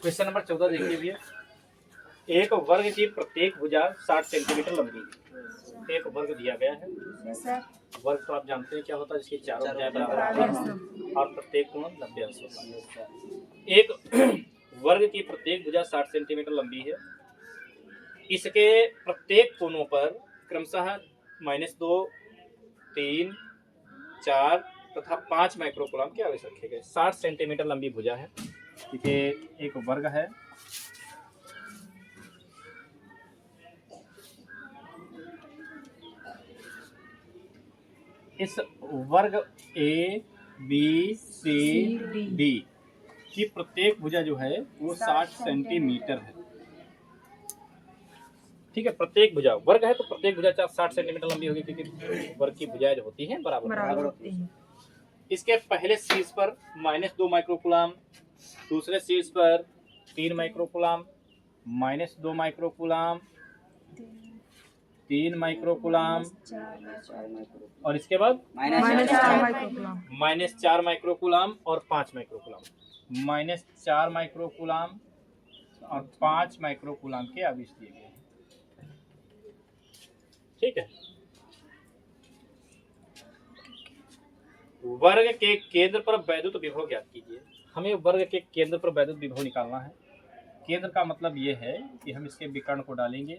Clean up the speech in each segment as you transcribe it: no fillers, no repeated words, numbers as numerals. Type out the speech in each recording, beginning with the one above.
Question number 14 देखिए भैया। एक वर्ग की प्रत्येक भुजा 60 सेंटीमीटर लंबी है। एक वर्ग दिया गया है। वर्ग तो आप जानते हैं क्या होता है, जिसकी चारों भुजाएं बराबर होती हैं और प्रत्येक कोण 90 अंश होता है। एक वर्ग की प्रत्येक भुजा 60 सेंटीमीटर लंबी है। इसके प्रत्येक कोणों पर क्रमशः -2, 3, 4 तथा 5 माइक्रोकूलम के आवेश रखे गए। 60 सेंटीमीटर लंबी भुजा है। ठीक है, एक वर्ग है। इस वर्ग ए बी सी डी की प्रत्येक भुजा जो है वो 60 सेंटीमीटर है। ठीक है, प्रत्येक भुजा वर्ग है तो प्रत्येक भुजा 60 सेंटीमीटर लंबी होगी, क्योंकि वर्ग की भुजाएं जो होती हैं बराबर होती हैं। इसके पहले शीर्ष पर -2 माइक्रोकूलम, दूसरे शीर्ष पर 3 माइक्रोकूलम, -2 माइक्रोकूलम, 3 माइक्रोकूलम और इसके बाद -4 माइक्रोकूलम और 5 माइक्रोकूलम। -4 माइक्रोकूलम और 5 माइक्रोकूलम के आवेश दिए गए हैं। ठीक है, वर्ग के केंद्र पर वैद्युत विभव ज्ञात कीजिए। हमें वर्ग के केंद्र पर वैद्युत विभव निकालना है। केंद्र का मतलब ये है कि हम इसके विकर्ण को डालेंगे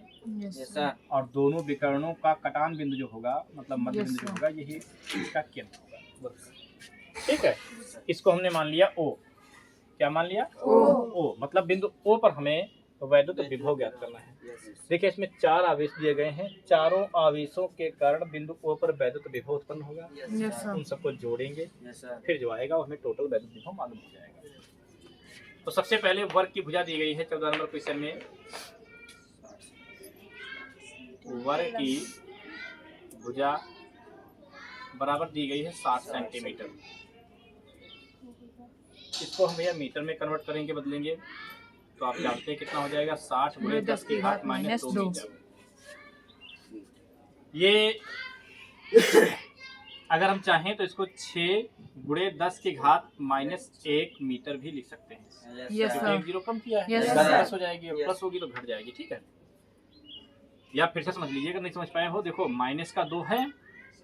और दोनों विकर्णों का कटान बिंदु जो होगा, मतलब मध्य बिंदु जो होगा, यही इसका केंद्र होगा। ठीक है, इसको हमने मान लिया O। क्या मान लिया? O मतलब बिंदु O पर हमें वैद्युत विभव ज्ञात करना है। देखिए, इसमें 4 आवेश दिए गए हैं। चारों आवेशों के कारण बिंदु O पर वैद्युत विभव उत्पन्न होगा। उन सबको जोड़ेंगे, फिर जो आएगा हमें टोटल वैद्युत विभव मालूम हो जाएगा। तो सबसे पहले वर्ग की भुजा दी गई है 14 नंबर क्वेश्चन में। वर्ग की भुजा बराबर दी गई है 60 सेंटीमीटर। इसको हम भैया मीटर में कन्वर्ट करेंगे, बदलेंगे तो आप जानते हैं कितना हो जाएगा, 60 × 10 की घात -2 मीटर। ये अगर हम चाहें तो इसको 6 × 10 की घात -1 मीटर भी लिख सकते हैं। एक जीरो कम किया है, प्लस हो जाएगी, प्लस होगी तो घट जाएगी। ठीक है, या फिर से समझ लीजिए अगर नहीं समझ पाए हो। देखो, माइनस का 2 है,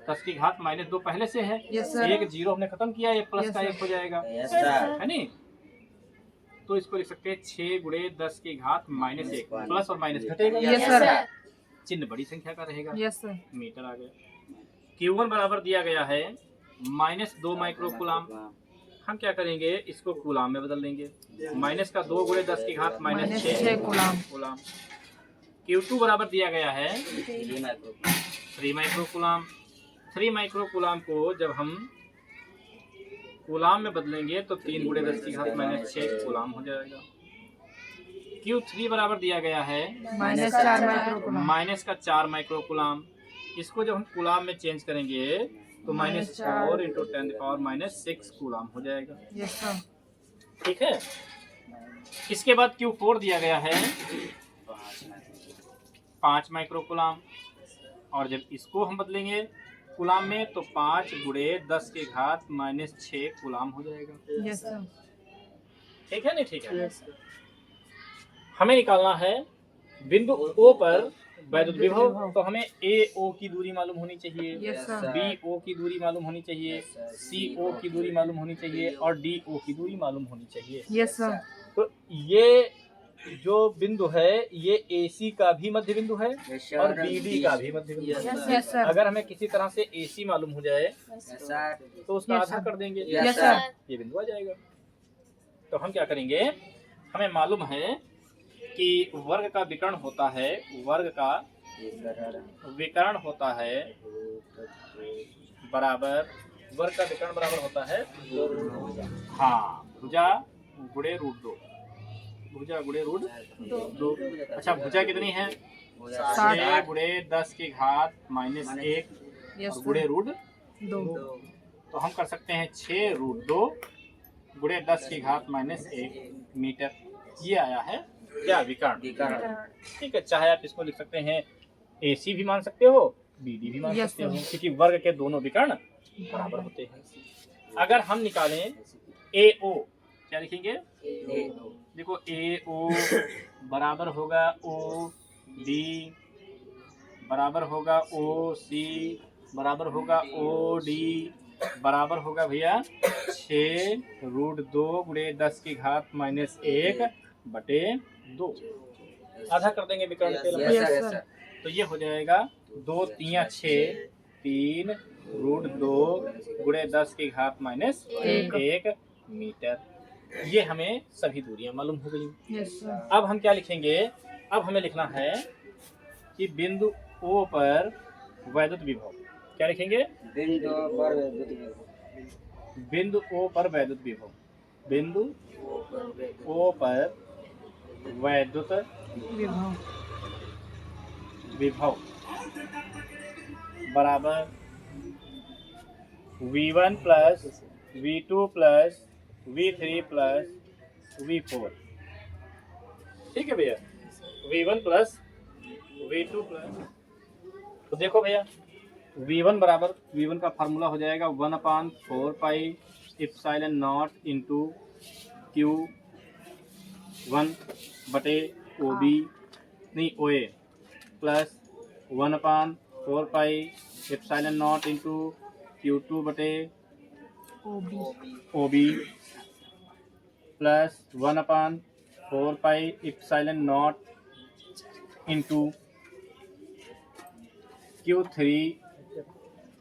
10 की घात -2 पहले से है, एक जीरो हमने खत्म किया, एक प्लस का 1 हो जाएगा, है नहीं? तो इसको लिख सकते हैं 6 × 10 की घात -1। प्लस और माइनस घटेगा, चिन्ह बड़ी संख्या का रहेगा। मीटर आ गया। Q1 बराबर दिया गया है -2 माइक्रोकूलम। हम क्या करेंगे, इसको कूलाम में बदल देंगे। माइनस का 2 × 10 की घात -6 कूलाम। Q2 बराबर दिया गया है 3 माइक्रोकूलम। 3 माइक्रोकूलम को जब हम कूलाम में बदलेंगे तो 3 × 10 की घात -6 कूलाम हो जाएगा। Q3 बराबर दिया गया है -4 माइक्रोकूलम। इसको जब हम कूलाम में चेंज करेंगे तो -4 × 10⁻⁻6 कूलाम हो जाएगा। ठीक है, इसके बाद Q4 दिया गया है 5 माइक्रोकूलम और जब इसको हम बदलेंगे कूलाम में तो 5 × 10 की घात -6 कूलाम हो जाएगा। ठीक है नहीं? ठीक है, हमें निकालना है बिंदु O पर वैद्युत विभव। तो हमें AO की दूरी मालूम होनी चाहिए, BO की दूरी मालूम होनी चाहिए, CO की दूरी मालूम होनी चाहिए और DO की दूरी मालूम होनी चाहिए। तो ये जो बिंदु है ये AC का भी मध्य बिंदु है और BD का भी मध्य बिंदु है। अगर हमें किसी तरह से AC मालूम हो जाए तो उसका आधा कर देंगे, ये बिंदु आ जाएगा। तो हम क्या करेंगे, हमें मालूम है कि वर्ग का विकर्ण होता है, वर्ग का विकर्ण होता है बराबर, वर्ग का विकर्ण बराबर होता है भुजा गुणे √2। भुजा गुणे √2। अच्छा, भुजा कितनी है? 6 × 10 की घात -1 गुणे √2। तो हम कर सकते हैं 6 √2 × 10 की घात -1 मीटर। ये आया है क्या, विकर्ण। ठीक है, चाहे आप इसको लिख सकते हैं AC भी मान सकते हो, BD भी मान सकते हो, क्योंकि वर्ग के दोनों विकर्ण बराबर होते हैं। अगर हम निकालें AO क्या लिखेंगे? देखो ए ओ बराबर होगा ओ डी बराबर होगा ओ सी बराबर होगा ओ डी बराबर होगा भैया 6√2 गुणे 10 की घात -1 बटे 2। आधा कर देंगे विकर्ण के लंबाई। तो ये हो जाएगा 2 3 6 3√2 गुणे 10 की घात -1 मीटर। ये हमें सभी दूरियां मालूम हो गई। अब हम क्या लिखेंगे? अब हमें लिखना है कि बिंदु O पर वैद्युत विभव। क्या लिखेंगे? बिंदु O पर वैद्युत विभव। बिंदु O पर वैद्युत विभव बराबर V1 plus V2 plus V3 plus V4। ठीक है भैया, V1 प्लस V2 प्लस, तो देखो भैया V1 बराबर, V1 का फार्मूला हो जाएगा 1/4 pi epsilon not into Q1 बटे OB नहीं OA plus 1/4 pi epsilon not into Q2 बटे OB plus 1/4 pi epsilon not into Q3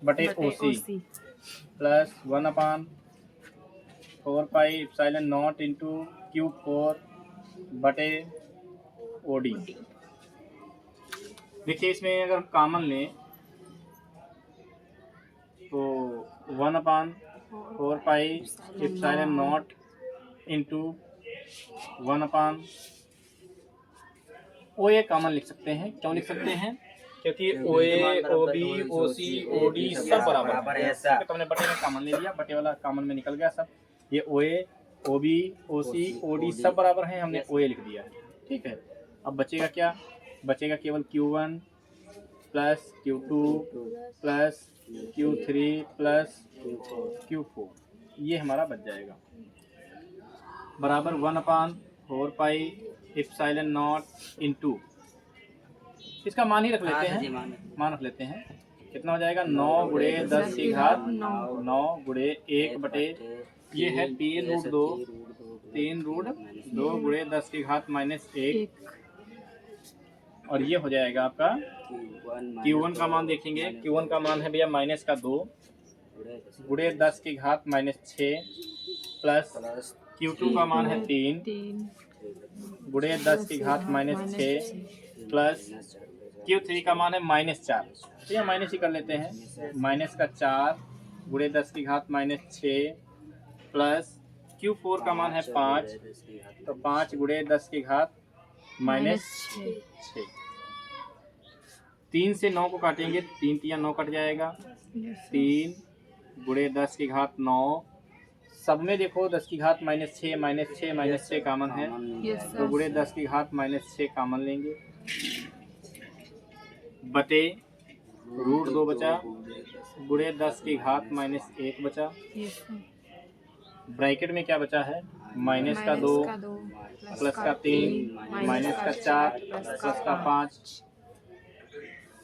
बटे OC plus 1/4 pi epsilon not into Q4 बटे OD। देखिए इसमें अगर हम कॉमन लें तो 1/4 pi epsilon not into 1/, OA common लिख सकते हैं। क्यों लिख सकते हैं? क्योंकि OA, OB, OC, OD सब बराबर है। तो हमने बटे में कॉमन ले लिया, बटे वाला कॉमन में निकल गया सब। ये OA, OB, OC, OD सब बराबर हैं, हमने OA लिख दिया है। ठीक है, अब बचेगा क्या? बचेगा केवल Q1 plus Q2 plus Q3 plus Q4। ये हमारा बच जाएगा बराबर 1/4 पाई एप्सिलॉन नॉट इंटू, इसका मान ही रख लेते हैं, मान रख लेते हैं। कितना हो जाएगा? 9 गुणे 10 की घात 9 गुणे 1 बटे, ये है 3√2 गुणे 10 की घात -1, और ये हो जाएगा आपका Q1 का मान। देखेंगे Q1 का मान है भैया -2 गुणे 10 की घात -6 प्लस Q2 का मान है 3 गुणे 10 की घात -6 प्लस Q3 का मान है -4, तो यह माइनस ही कर लेते हैं। -4 गुणे 10 की घात -6 प्लस Q4 का मान है 5, तो 5 गुणे 10 की घात -6। 3 से 9 को काटेंगे, 3 3 9 कट जाएगा। 3 गुणे 10 की घात 9, सब में देखो 10 की घात -6 कॉमन है, तो गुणे 10 की घात -6 कॉमन लेंगे बटे √2 बचा गुणे 10 की घात -1 बचा। ब्रैकेट में क्या बचा है? -2 प्लस का 3 -4 प्लस का 5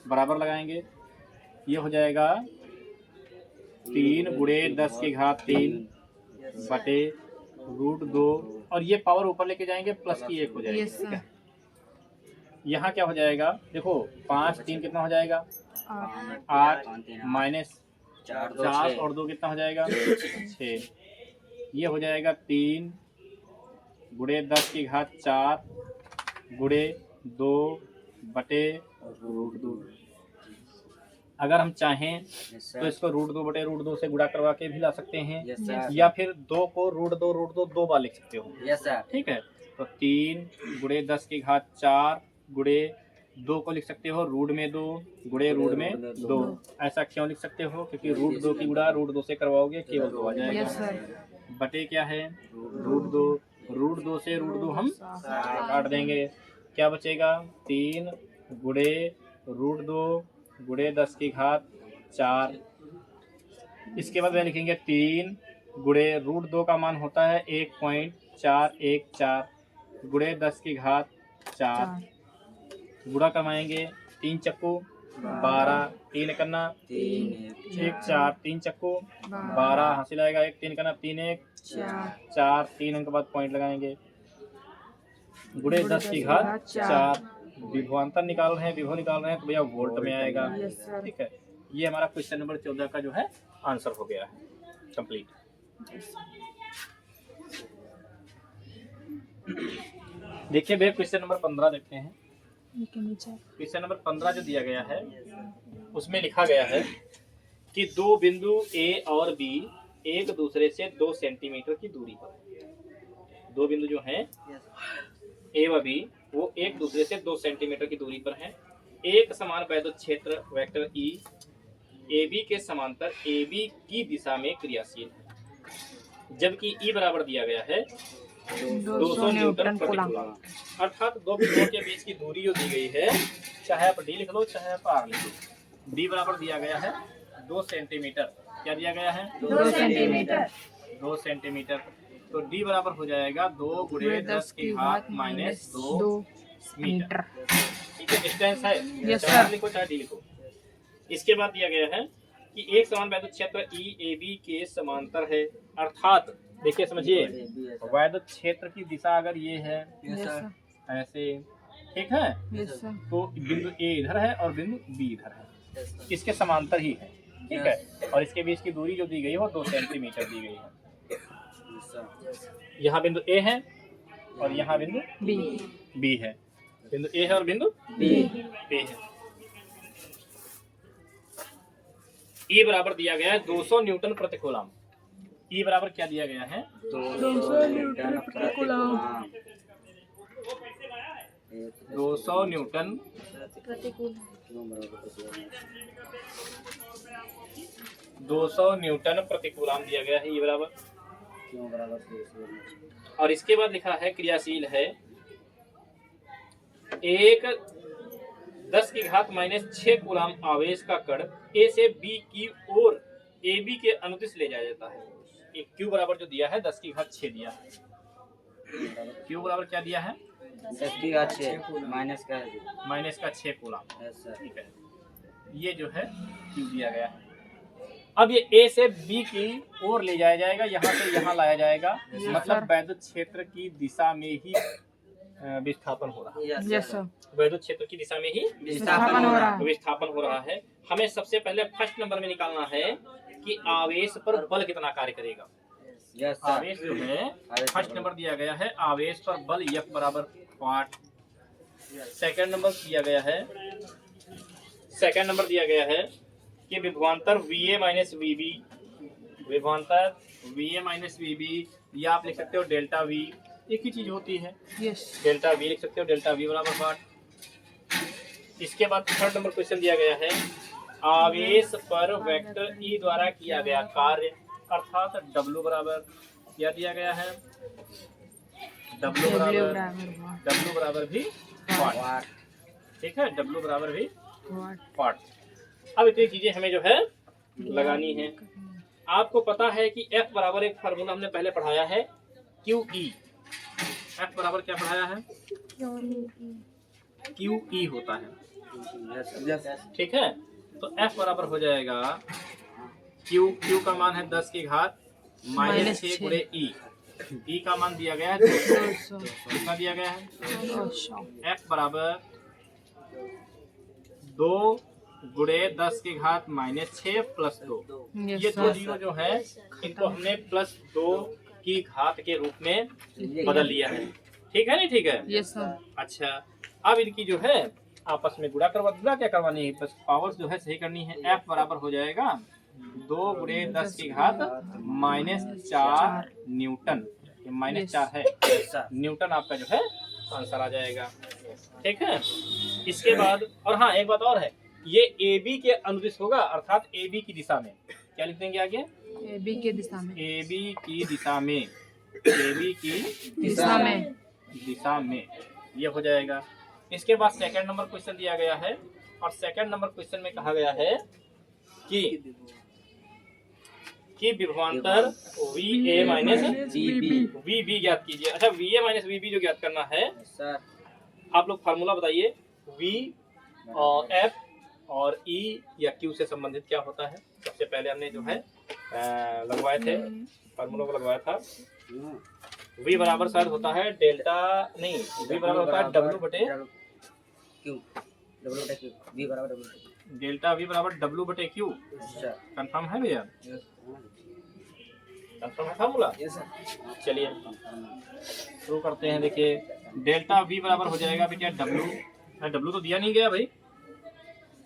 बराबर लगाएंगे। ये हो जाएगा 3 गुणे 10 की घात 3 बटे √2, और ये पावर ऊपर लेके जाएंगे, प्लस की 1 हो जाएगी। ठीक है, यहाँ क्या हो जाएगा? देखो 5 3 कितना हो जाएगा? 8 -4 और 2 कितना हो जाएगा? 6। ये हो जाएगा 3 गुणे 10 की घात 4 गुणे 2 बटे √2। अगर हम चाहें तो इसको √2 बटे √2 से गुणा करवा के भी ला सकते हैं, या फिर 2 को √2 2 बार लिख सकते हो। ठीक है, तो 3 गुणे 10 की घात 4 गुणे 2 को लिख सकते हो √2 गुणे √2। ऐसा क्यों लिख सकते हो? क्योंकि √2 की गुणा √2 से करवाओगे केवल 2 आ जाएगा। बटे क्या है? √2 से √2 हम काट देंगे, क्या बचेगा? 3 गुणे √2 गुणे 10 की घात 4। इसके बाद में लिखेंगे 3 गुणे √2 का मान होता है 1.414 गुणे 10 की घात 4 गुणा करवाएंगे 3 चक्कू 12 3 करना 1 4 3 चक्कू 12 हासिल आएगा 1 3 करना 3 1 4 3 अंक बाद पॉइंट लगाएंगे गुणे 10 की घात 4 विभवांतर निकाल रहे हैं विभव निकाल रहे हैं तो भैया वोल्ट में आएगा। ठीक है, ये हमारा क्वेश्चन नंबर 14 का जो है आंसर हो गया है कंप्लीट। देखिए भैया क्वेश्चन नंबर 15 देखते हैं। क्वेश्चन नंबर 15 जो दिया गया है उसमें लिखा गया है कि दो बिंदु ए और बी एक दूसरे से 2 सेंटीमीटर की दूरी पर है। दो बिंदु जो हैं ए व बी वो एक दूसरे से 2 सेंटीमीटर की दूरी पर हैं। एक समान वैद्युत क्षेत्र वेक्टर ई ए बी के समांतर ए बी की दिशा में क्रियाशील है, जबकि ई बराबर दिया गया है 200 न्यूटन प्रति कूलम। अर्थात दो बिंदुओं के बीच की दूरी जो दी गई है, चाहे आप डी लिख लो चाहे आप आर लिख लो, डी बराबर दिया गया है 2 सेंटीमीटर। क्या दिया गया है? 2 सेंटीमीटर। 2 सेंटीमीटर। तो डी बराबर हो जाएगा 2 गुणे 10 की घात -2 मीटर। ठीक है, डिस्टेंस है, चाहे लिखो चाहे डी लिखो। इसके बाद दिया गया है कि एक समान वैद्युत क्षेत्र ई ए बी के समांतर है। अर्थात देखिए समझिए, वैद्युत क्षेत्र की दिशा अगर ये है ऐसे, ठीक है, तो बिंदु ए इधर है और बिंदु बी इधर है, इसके समांतर ही है। ठीक है, और इसके बीच की दूरी जो दी गई है वो 2 सेंटीमीटर दी गई है। यहाँ बिंदु ए है और यहाँ बिंदु बी है। बिंदु ए है और बिंदु बी है। ई बराबर दिया गया है 200 न्यूटन प्रति कूलम। ई बराबर क्या दिया गया है? 200 न्यूटन प्रति कूलम। 200 न्यूटन प्रति कूलम। 200 न्यूटन प्रति कूलम दिया गया है। ई बराबर और इसके बाद लिखा है क्रियाशील है एक 10 की घात -6 कूलम आवेश का कण ए से बी की ओर ए बी के अनुदिश ले जाया जाता है। एक क्यू बराबर जो दिया है 10 की घात 6 दिया है। क्यू बराबर क्या दिया है? 10 की घात 6 माइनस का 6 कूलम। ठीक है, ये जो है क्यू दिया गया है। अब ये ए से बी की ओर ले जाया जाएगा, यहाँ से यहाँ लाया जाएगा, मतलब वैद्युत क्षेत्र की दिशा में ही विस्थापन हो रहा है। वैद्युत क्षेत्र की दिशा में ही विस्थापन हो रहा है। हमें सबसे पहले फर्स्ट नंबर में निकालना है कि आवेश पर बल कितना कार्य करेगा। आवेश जो है फर्स्ट नंबर दिया गया है, आवेश पर बल F बराबर 8। सेकंड नंबर दिया गया है, सेकंड नंबर दिया गया है कि विभवांतर VA - VB, विभवांतर VA - VB, या आप लिख सकते हो डेल्टा V, एक ही चीज होती है। डेल्टा V लिख सकते हो, डेल्टा V बराबर 8। इसके बाद थर्ड नंबर क्वेश्चन दिया गया है आवेश पर वेक्टर E द्वारा किया गया कार्य, अर्थात W बराबर क्या दिया गया है? W बराबर भी 8। ठीक है, W बराबर भी 8। अब इतनी चीजें हमें जो है लगानी है। आपको पता है कि F बराबर एक फार्मूला हमने पहले पढ़ाया है QE। F बराबर क्या पढ़ाया है? QE होता है। ठीक है, तो F बराबर हो जाएगा Q का मान है 10 की घात -6 गुणे E। E का मान दिया गया है 200। कितना दिया गया है? F बराबर 2 गुणे 10 की घात -6 + 2। ये दो जीरो जो है इनको हमने +2 की घात के रूप में बदल लिया है। ठीक है, नहीं ठीक है? Yes sir. अच्छा, अब इनकी जो है आपस में गुणा क्या करवानी है, बस पावर्स जो है सही करनी है। F बराबर हो जाएगा 2 गुणे 10 की घात -4 न्यूटन। ये -4 है, न्यूटन आपका जो है आंसर आ जाएगा। ठीक है, इसके बाद और हाँ एक बात और है, ये ए बी के अनुदिश होगा, अर्थात ए बी की दिशा में। क्या लिख देंगे आगे? ए बी की दिशा में। ए बी की दिशा में, ए बी की दिशा में ये हो जाएगा। इसके बाद सेकंड नंबर क्वेश्चन दिया गया है और सेकंड नंबर क्वेश्चन में कहा गया है कि कि विभवांतर V A minus VB V B ज्ञात कीजिए। अच्छा V A minus V B जो ज्ञात करना है, सर आप लोग फार्मूला बताइए। वी और एफ और ई या क्यू से संबंधित क्या होता है। सबसे पहले हमने जो है लगवाए थे, फार्मूला को लगवाया था। वी बराबर शायद होता है डेल्टा, नहीं वी बराबर होता है डब्ल्यू बटे क्यू, डब्ल्यू बटे क्यू, वी बराबर डब्ल्यू बटे डेल्टा वी बराबर डब्ल्यू बटे क्यू। सर। कंफर्म है भैया, कंफर्म है फार्मूला। Yes sir. चलिए शुरू करते हैं। देखिए डेल्टा वी बराबर हो जाएगा बेटा डब्ल्यू, डब्ल्यू तो दिया नहीं गया भाई।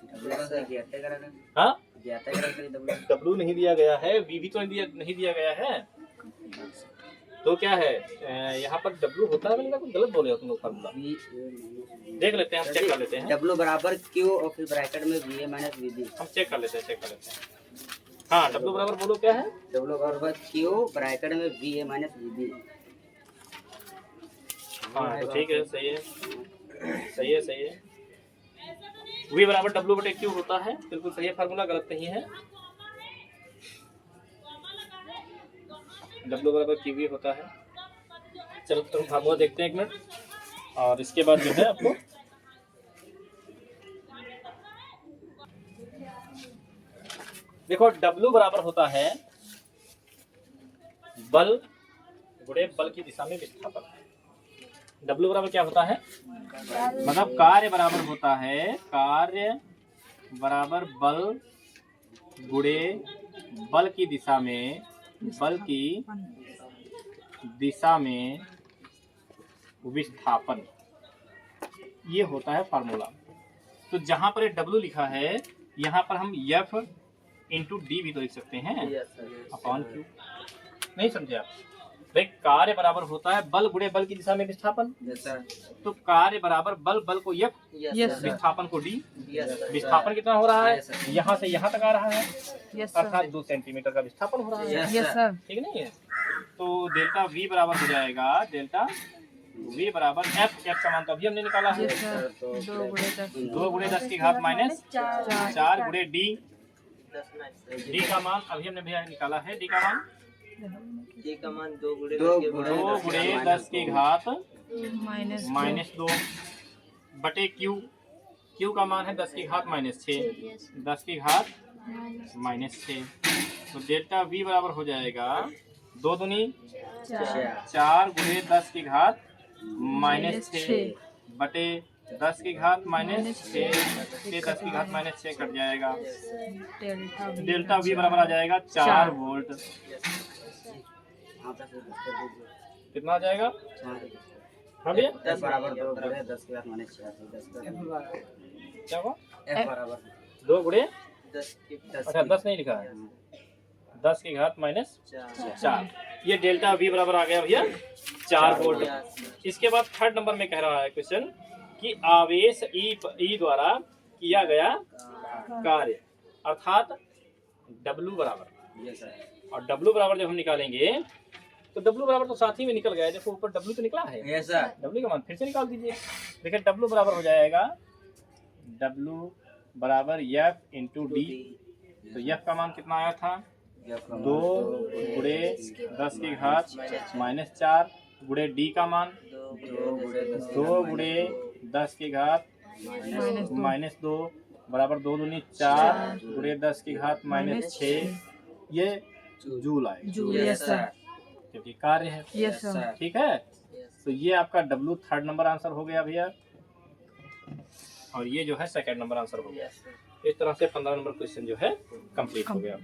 डब्ल्यू का सर ज्ञात करा, हाँ ज्ञात करा डब्ल्यू, डब्ल्यू नहीं दिया गया है, वी भी तो नहीं दिया गया है। तो क्या है यहाँ पर डब्ल्यू होता है, मैंने कुछ गलत बोले हो तुम लोग फार्मूला। वी देख लेते हैं, हम चेक कर लेते हैं। डब्ल्यू बराबर क्यू और फिर ब्रैकेट में V A minus V B. हम चेक कर लेते हैं, चेक कर लेते हैं। हाँ डब्ल्यू बराबर बोलो क्या है, डब्ल्यू बराबर क्यू ब्रैकेट में V A minus V B. हाँ तो ठीक है, सही है, सही है, सही है। वी बराबर डब्ल्यू बटे क्यू होता है, बिल्कुल सही है फार्मूला, गलत नहीं है। डब्ल्यू बराबर क्यू वी होता है। चलो तो फार्मूला देखते हैं एक मिनट, और इसके बाद जो है आपको देखो डब्ल्यू बराबर होता है बल गुणे बल की दिशा में विस्थापन। डब्ल्यू बराबर क्या होता है, मतलब कार्य बराबर होता है, कार्य बराबर बल गुणे बल की दिशा में, बल की दिशा में विस्थापन, ये होता है फार्मूला। तो जहां पर डब्ल्यू लिखा है यहाँ पर हम एफ इंटू डी भी तो लिख सकते हैं अपॉन क्यू। नहीं समझे आप भाई, कार्य बराबर होता है बल गुणे बल की दिशा में विस्थापन। तो कार्य बराबर बल, बल को एफ, विस्थापन को डी। विस्थापन कितना हो रहा है, यहाँ से यहाँ तक आ रहा है, अर्थात 2 सेंटीमीटर का विस्थापन हो रहा है। Yes sir. ठीक नहीं है। तो डेल्टा वी बराबर हो जाएगा, डेल्टा वी बराबर एफ, एफ का मान तो अभी हमने निकाला है, 2 गुणे 10 की घात माइनस 4 गुणे डी, डी का मान अभी हमने भैया निकाला है, डी का मान 2 गुणे 10 की घात माइनस 2 बटे क्यू, क्यू का मान है 10 की घात माइनस 6, 10 की घात माइनस 6। तो डेल्टा वी बराबर हो जाएगा 2 दूनी 4 गुणे 10 की घात माइनस 6 बटे 10 की घात माइनस 6 से 10 की घात माइनस 6 कट जाएगा। डेल्टा वी बराबर आ जाएगा 4 वोल्ट। कितना आ जाएगा, हाँ भैया 10 बराबर 2 गुणे 10 की घात माइनस 6, क्या हुआ, एफ बराबर 2 गुणे 10 अच्छा 10 नहीं लिखा है, 10 की घात माइनस 4। ये डेल्टा वी बराबर आ गया भैया 4 वोल्ट। इसके बाद थर्ड नंबर में कह रहा है क्वेश्चन कि आवेश ई द्वारा किया गया कार्य, अर्थात डब्ल्यू बराबर, और डब्ल्यू बराबर जब हम निकालेंगे तो डब्ल्यू बराबर तो साथ ही में निकल गया है, देखो ऊपर डब्ल्यू तो निकला है, डब्ल्यू का मान फिर से निकाल दीजिए। देखिए डब्ल्यू बराबर हो जाएगा डब्ल्यू बराबर एफ इंटू डी। तो एफ का मान कितना आया था, 2 गुणे 10 की घात माइनस 4 गुणे डी का मान 2 गुणे 10 की घात माइनस 2 बराबर 2 दूनी 4 गुणे 10 की घात माइनस 6, ये जूल आएगा क्योंकि कार्य है। ठीक है, तो ये आपका डब्ल्यू थर्ड नंबर आंसर हो गया भैया, और ये जो है सेकंड नंबर आंसर हो गया। इस तरह से 15 नंबर क्वेश्चन जो है कंप्लीट हो गया।